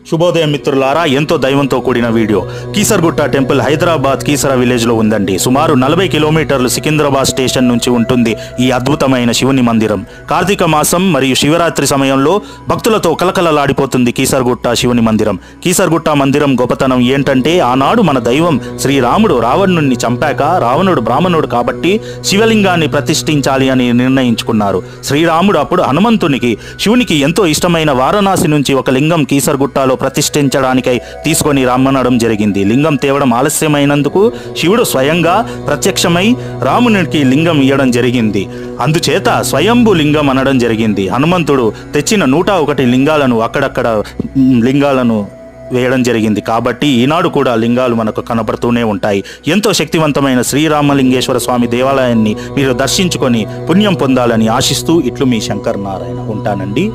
శుభోదయం మిత్రులారా, ఎంతో దైవంతో కూడిన వీడియో. కీసర్గుట్ట టెంపుల్ హైదరాబాద్ కీసర విలేజ్లో ఉందండి. సుమారు 40 కిలోమీటర్లు సికింద్రాబాద్ స్టేషన్ నుంచి ఉంటుంది ఈ అద్భుతమైన శివుని మందిరం. కార్తీక మాసం మరియు శివరాత్రి సమయంలో భక్తులతో కలకలలాడిపోతుంది కీసర్గుట్ట శివుని మందిరం. కీసర్గుట్ట మందిరం గొప్పతనం ఏంటంటే, ఆనాడు మన దైవం శ్రీరాముడు రావణుణ్ణి చంపాక రావణుడు బ్రాహ్మణుడు కాబట్టి శివలింగాన్ని ప్రతిష్ఠించాలి అని నిర్ణయించుకున్నారు. శ్రీరాముడు అప్పుడు హనుమంతునికి శివునికి ఎంతో ఇష్టమైన వారణాసి నుంచి ఒక లింగం కీసర్గుట్టలో ప్రతిష్ఠించడానికై తీసుకొని రమ్మనడం జరిగింది. లింగం తేవడం ఆలస్యమైనందుకు శివుడు స్వయంగా ప్రత్యక్షమై రామునికి లింగం ఇవ్వడం జరిగింది. అందుచేత స్వయంభు లింగం అనడం జరిగింది. హనుమంతుడు తెచ్చిన 101 లింగాలను అక్కడక్కడ లింగాలను వేయడం జరిగింది. కాబట్టి ఈనాడు కూడా లింగాలు మనకు కనపడుతూనే ఉంటాయి. ఎంతో శక్తివంతమైన శ్రీరామలింగేశ్వర స్వామి దేవాలయాన్ని మీరు దర్శించుకొని పుణ్యం పొందాలని ఆశిస్తూ ఇట్లు మీ శంకర్ నారాయణ. ఉంటానండి.